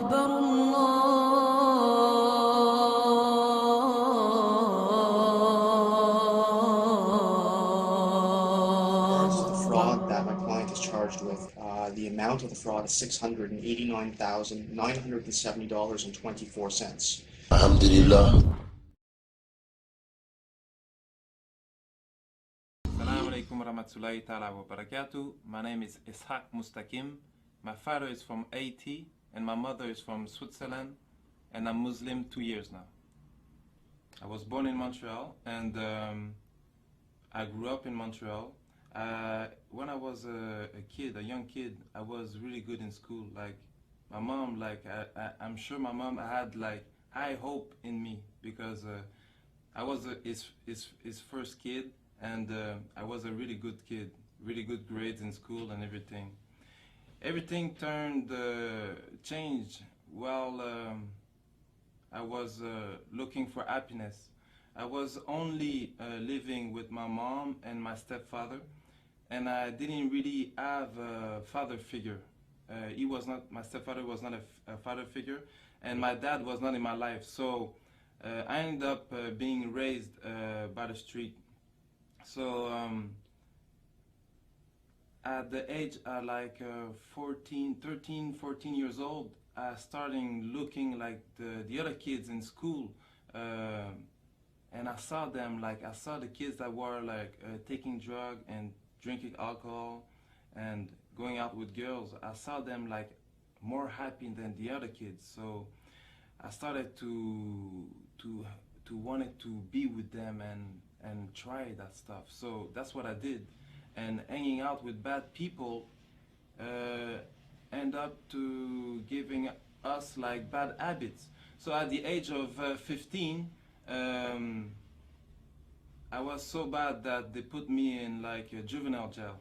أكبر The fraud that my client is charged with, the amount of the fraud is $689,970.24. Alhamdulillah. Assalamu alaikum warahmatullahi ta'ala wa barakatuh. My name is Ishaq Mustakim. My father is from Haiti and my mother is from Switzerland, and I'm Muslim 2 years now. I was born in Montreal and I grew up in Montreal. When I was a young kid, I was really good in school. Like my mom, I'm sure my mom had like high hope in me because I was his first kid, and I was a really good kid, really good grades in school and everything. Everything changed while I was looking for happiness. I was only living with my mom and my stepfather, and I didn't really have a father figure. My stepfather was not a father figure, and my dad was not in my life. So I ended up being raised by the street. So at the age of 13, 14 years old, I started looking like the other kids in school, and I saw them, I saw the kids that were taking drugs and drinking alcohol and going out with girls. I saw them more happy than the other kids. So I started to wanted to be with them and try that stuff. So that's what I did. And hanging out with bad people end up to giving us bad habits. So at the age of 15, I was so bad that they put me in a juvenile jail.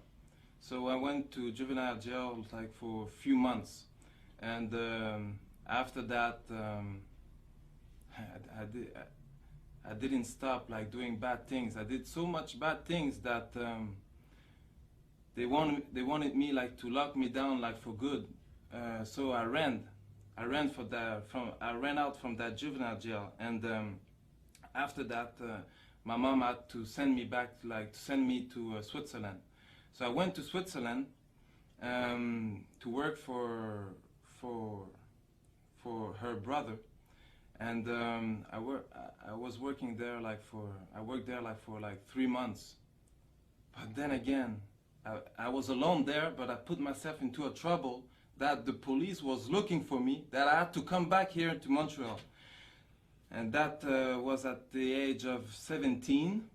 So I went to juvenile jail for a few months, and after that I didn't stop doing bad things. I did so much bad things that they wanted me to lock me down for good. So I ran out from that juvenile jail, and after that my mom had to send me back to send me to Switzerland. So I went to Switzerland to work for her brother, and I was working there for 3 months. But then again, I was alone there, but I put myself into a trouble that the police was looking for me, that I had to come back here to Montreal. And that was at the age of 17.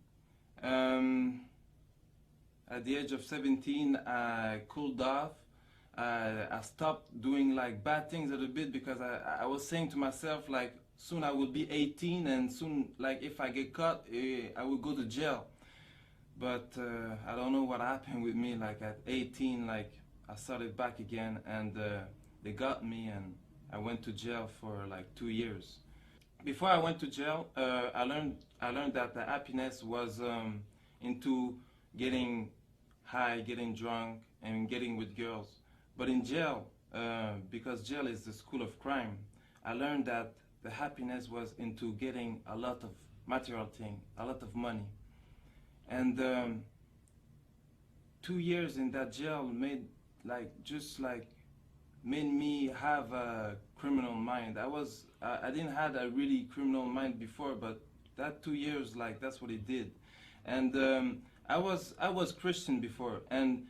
At the age of 17, I cooled off. I stopped doing bad things a little bit, because I was saying to myself soon I will be 18, and soon if I get caught, I will go to jail. But I don't know what happened with me. At 18, I started back again, and they got me, and I went to jail for 2 years. Before I went to jail, I learned that the happiness was into getting high, getting drunk, and getting with girls. But in jail, because jail is the school of crime, I learned that the happiness was into getting a lot of material things, a lot of money. And 2 years in that jail made made me have a criminal mind. I didn't have a really criminal mind before, but that 2 years, that's what it did. And I was Christian before, and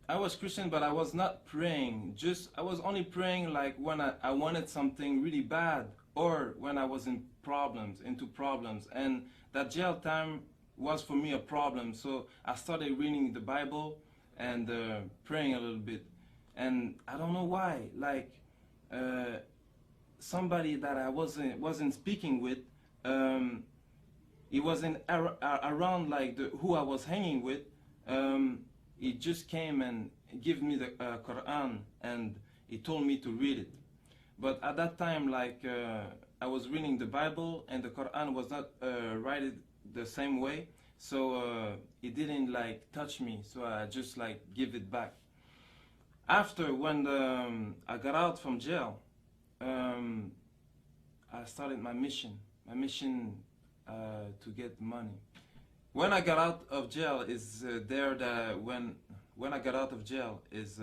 I was Christian, but I was not praying. I was only praying when I wanted something really bad, or when I was into problems. And that jail time was for me a problem. So I started reading the Bible and praying a little bit. And I don't know why, somebody that I wasn't speaking with, he wasn't around who I was hanging with. He just came and gave me the Quran, and he told me to read it. But at that time, I was reading the Bible, and the Quran was not written the same way, so it didn't touch me. So I just give it back. After, when I got out from jail, um, I started my mission. My mission to get money. When I got out of jail is there that when I got out of jail is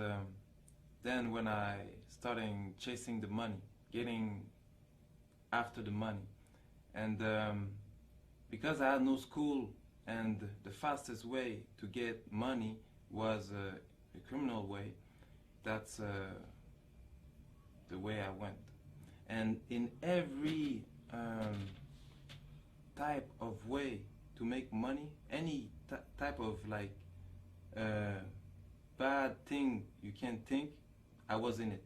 then when I started chasing the money, getting after the money, and because I had no school and the fastest way to get money was a criminal way, that's the way I went. And in every type of way to make money, any type of like bad thing you can think, I was in it,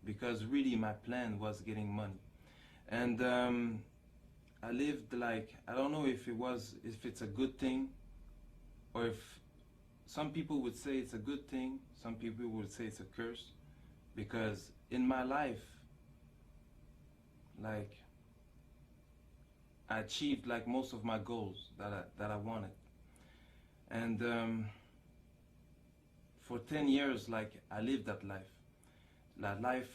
because really my plan was getting money. And I lived like, I don't know if it's a good thing, or if some people would say it's a good thing, some people would say it's a curse, because in my life, like, I achieved like most of my goals that I wanted. And for 10 years, like, I lived that life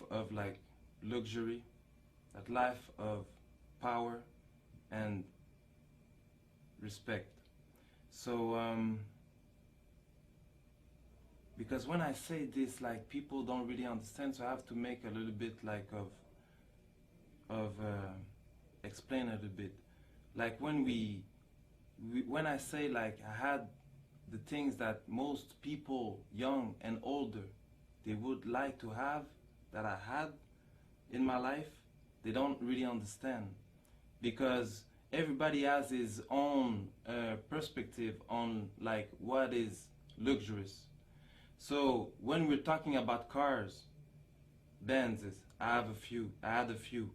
of like luxury, that life of power and respect. So because when I say this, like, people don't really understand, so I have to make a little bit like of explain a little bit. Like when when I say like I had the things that most people, young and older, they would like to have, that I had in my life, they don't really understand, because everybody has his own perspective on like what is luxurious. So when we're talking about cars, Benzes, I had a few,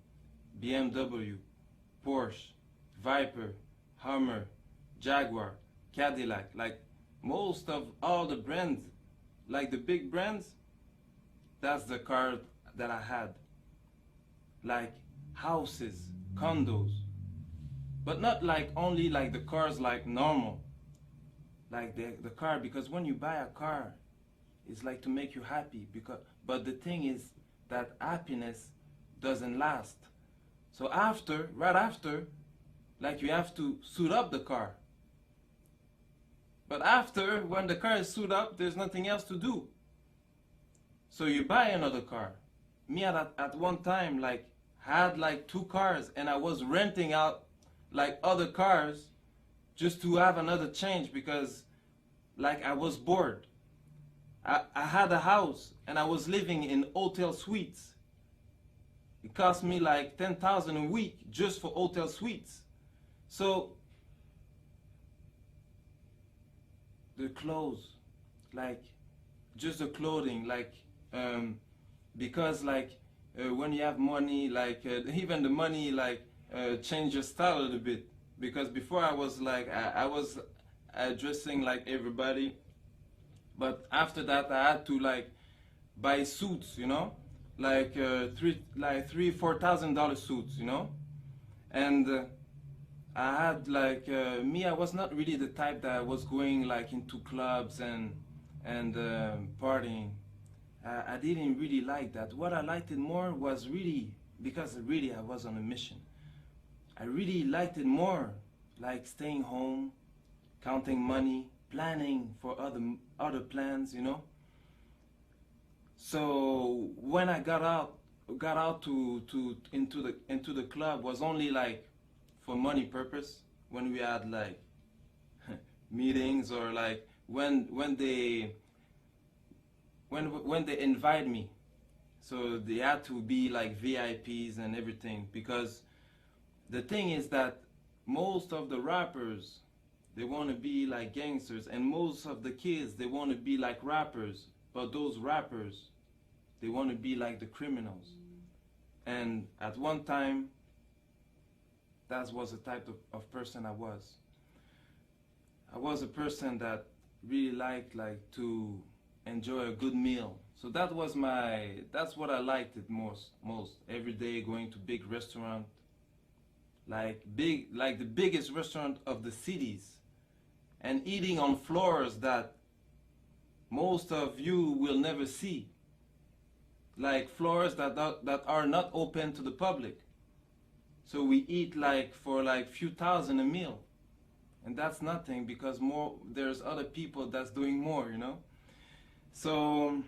BMW, Porsche, Viper, Hummer, Jaguar, Cadillac, like most of all the brands, like the big brands, that's the car that I had. Like houses, condos, but not like only like the cars like normal, like the car, because when you buy a car, it's like to make you happy, but the thing is that happiness doesn't last. So right after, like, you have to suit up the car. But after, when the car is suited up, there's nothing else to do. So you buy another car. Me at one time, like, had like 2 cars, and I was renting out like other cars just to have another change, because like I was bored. I had a house and I was living in hotel suites. It cost me like 10,000 a week just for hotel suites. So the clothes, like just the clothing, like because like when you have money, like even the money like change your style a little bit. Because before I was like I was dressing like everybody, but after that I had to like buy suits, you know, like $3,000-4,000 suits, you know. And I had like me, I was not really the type that was going like into clubs and partying. I didn't really like that. What I liked it more was really, because really I was on a mission, I really liked it more like staying home, counting money, planning for other plans, you know. So when I got out into the club, was only like for money purpose. When we had like meetings, or like when they invite me, so they had to be like VIPs and everything, because the thing is that most of the rappers, they want to be like gangsters, and most of the kids, they want to be like rappers, but those rappers, they want to be like the criminals. And at one time, that was the type of person I was. I was a person that really liked like to enjoy a good meal. So that's what I liked it most. Every day going to big restaurant, like the biggest restaurant of the cities, and eating on floors that most of you will never see. like floors that are not open to the public. So we eat like for like few thousand a meal, and that's nothing because there's other people that's doing more, you know. So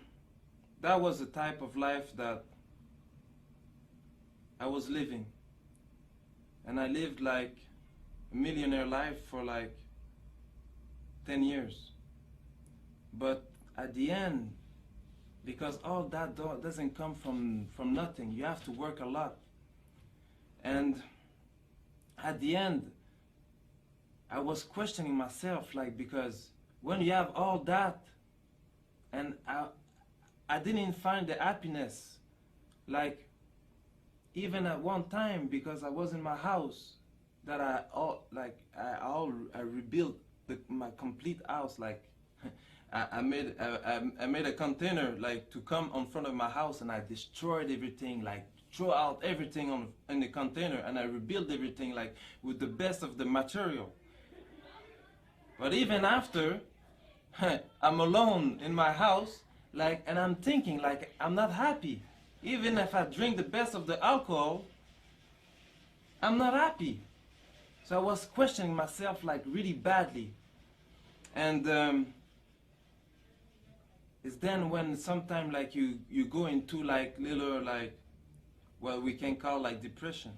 that was the type of life that I was living, and I lived like a millionaire life for like 10 years. But at the end, because all that doesn't come from nothing, you have to work a lot. And at the end, I was questioning myself, like, because when you have all that, and I didn't find the happiness, like, even at one time, because I was in my house, that I rebuilt my complete house, like, I made a container like to come in front of my house, and I destroyed everything, like throw out everything in the container, and I rebuilt everything like with the best of the material. But even after, I'm alone in my house, like, and I'm thinking like I'm not happy. Even if I drink the best of the alcohol, I'm not happy. So I was questioning myself like really badly, and it's then when sometime like you go into like little like, well, we can call like depression,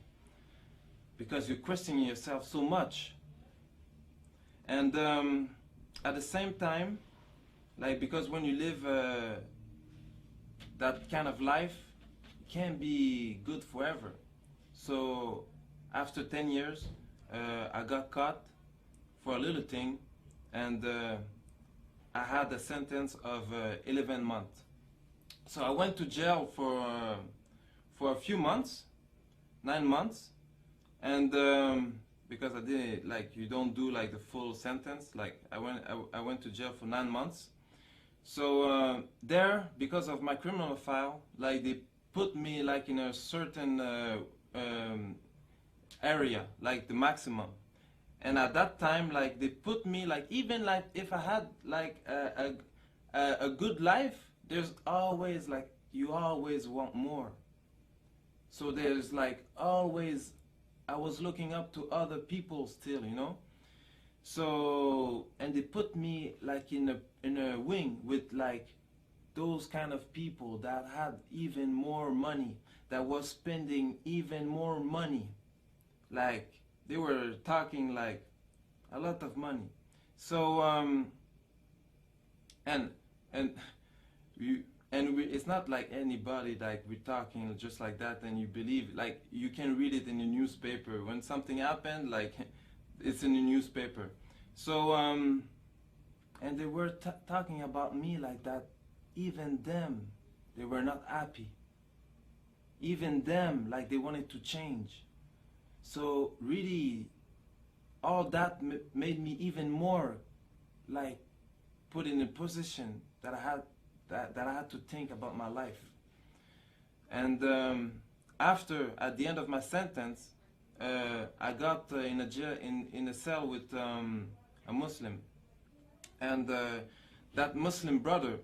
because you're questioning yourself so much. And at the same time, like, because when you live that kind of life, it can't be good forever. So after 10 years, I got caught for a little thing, and I had a sentence of 11 months. So I went to jail for a few months, 9 months, and because I did, like, you don't do like the full sentence. Like I went to jail for 9 months. So there, because of my criminal file, like they put me like in a certain area, like the maximum. And at that time, like they put me like, even like if I had like a good life, there's always like, you always want more. So there's like always, I was looking up to other people still, you know. So, and they put me like in a wing with like those kind of people that had even more money, that was spending even more money. Like they were talking like a lot of money. So and you it's not like anybody, like we're talking just like that and you believe, like you can read it in the newspaper when something happened, like it's in the newspaper. So and they were talking about me like that. Even them, they were not happy. Even them, like they wanted to change. So really, all that made me even more like put in a position that I had that I had to think about my life. And after, at the end of my sentence, I got in a jail, in a cell with a Muslim, and that Muslim brother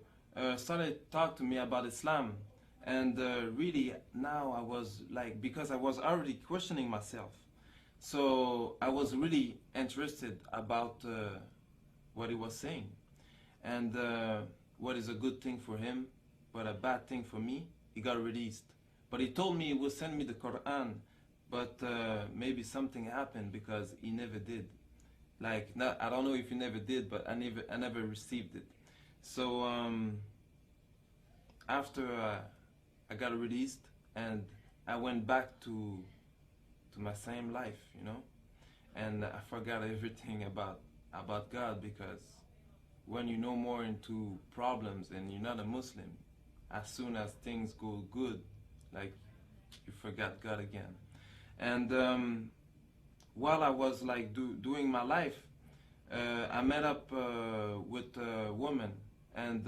started to talk to me about Islam. And really now I was like, because I was already questioning myself, so I was really interested about what he was saying, and what is a good thing for him, but a bad thing for me. He got released, but he told me he would send me the Quran, but maybe something happened because he never did. Like, not, I don't know if he never did, but I never received it. So after I got released, and I went back to my same life, you know, and I forgot everything about God, because when you know more into problems and you're not a Muslim, as soon as things go good, like, you forgot God again. And while I was like doing my life, I met up with a woman, and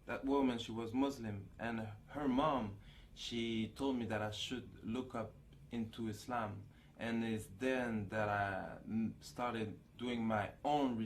that woman, she was Muslim, and her mom, she told me that I should look up into Islam, and it's then that I started doing my own